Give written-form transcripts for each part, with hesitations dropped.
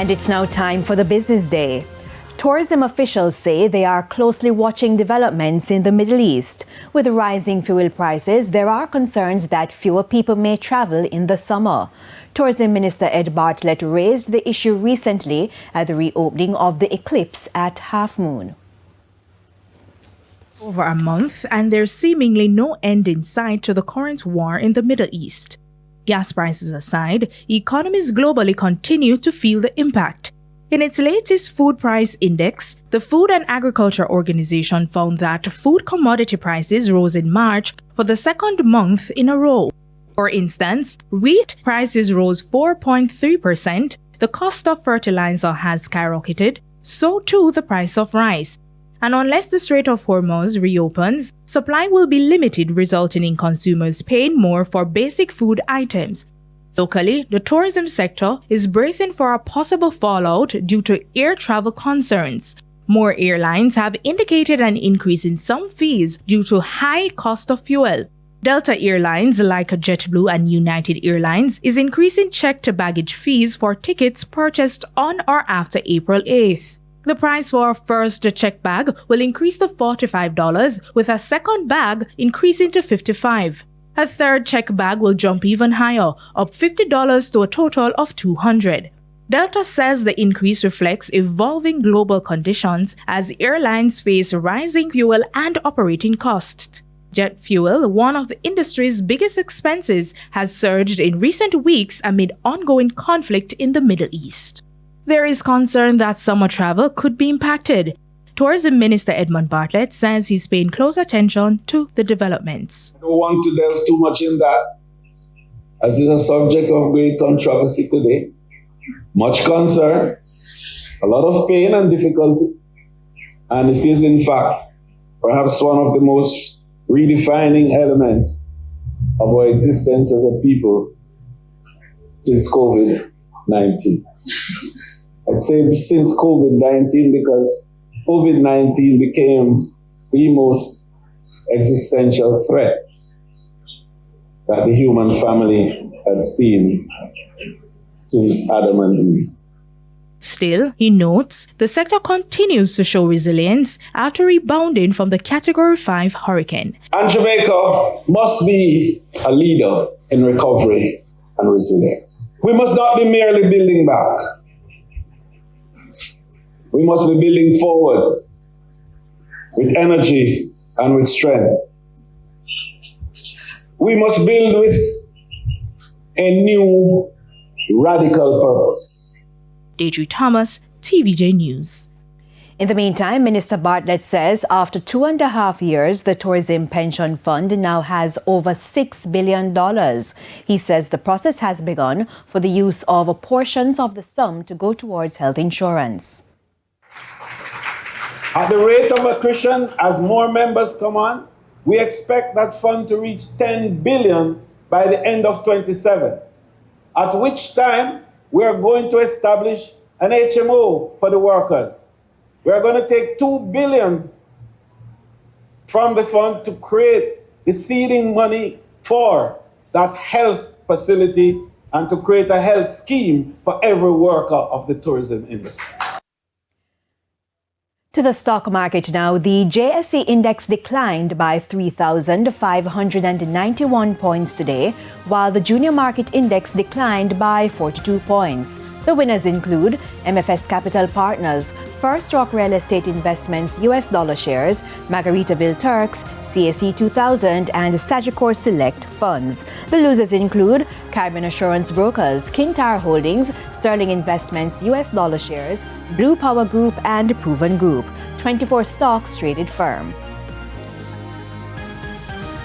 And it's now time for the business day. Tourism officials say they are closely watching developments in the Middle East. With rising fuel prices, there are concerns that fewer people may travel in the summer. Tourism Minister Ed Bartlett raised the issue recently at the reopening of the Eclipse at Half Moon. Over a month, and there's seemingly no end in sight to the current war in the Middle East. Gas prices aside, economies globally continue to feel the impact. In its latest food price index, the Food and Agriculture Organization found that food commodity prices rose in March for the second month in a row. For instance, wheat prices rose 4.3%, the cost of fertilizer has skyrocketed, so too the price of rice. And unless the Strait of Hormuz reopens, supply will be limited, resulting in consumers paying more for basic food items. Locally, the tourism sector is bracing for a possible fallout due to air travel concerns. More airlines have indicated an increase in some fees due to high cost of fuel. Delta Airlines, like JetBlue and United Airlines, is increasing check-to-baggage fees for tickets purchased on or after April 8th. The price for a first check bag will increase to $45, with a second bag increasing to $55. A third check bag will jump even higher, up $50 to a total of $200. Delta says the increase reflects evolving global conditions as airlines face rising fuel and operating costs. Jet fuel, one of the industry's biggest expenses, has surged in recent weeks amid ongoing conflict in the Middle East. There is concern that summer travel could be impacted. Tourism Minister Edmund Bartlett says he's paying close attention to the developments. I don't want to delve too much in that, as it's a subject of great controversy today. Much concern, a lot of pain and difficulty, and it is in fact perhaps one of the most redefining elements of our existence as a people since COVID-19. I'd say since COVID-19 because COVID-19 became the most existential threat that the human family had seen since Adam and Eve. Still, he notes, the sector continues to show resilience after rebounding from the Category 5 hurricane. And Jamaica must be a leader in recovery and resilience. We must not be merely building back. We must be building forward with energy and with strength. We must build with a new radical purpose. Deidre Thomas, TVJ News. In the meantime, Minister Bartlett says after 2.5 years, the Tourism Pension Fund now has over $6 billion. He says the process has begun for the use of portions of the sum to go towards health insurance. At the rate of accretion, as more members come on, we expect that fund to reach $10 billion by the end of 2027, at which time we are going to establish an HMO for the workers. We are going to take $2 billion from the fund to create the seeding money for that health facility and to create a health scheme for every worker of the tourism industry. To the stock market now, the JSE index declined by 3,591 points today, while the junior market index declined by 42 points. The winners include MFS Capital Partners, First Rock Real Estate Investments US dollar shares, Margaritaville Turks, CAC 2000 and Sagicor Select Funds. The losers include Caribbean Assurance Brokers, King Tower Holdings, Sterling Investments US dollar shares, Blue Power Group and Proven Group. 24 stocks traded firm.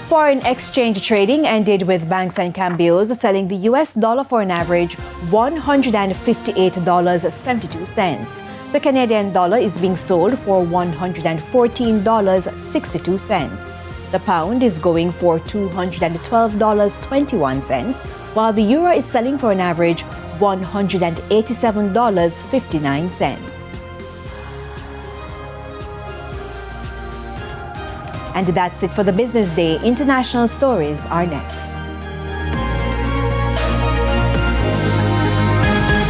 Foreign exchange trading ended with banks and cambios selling the US dollar for an average $158.72. The Canadian dollar is being sold for $114.62. The pound is going for $212.21, while the euro is selling for an average $187.59. And that's it for the Business Day. International stories are next.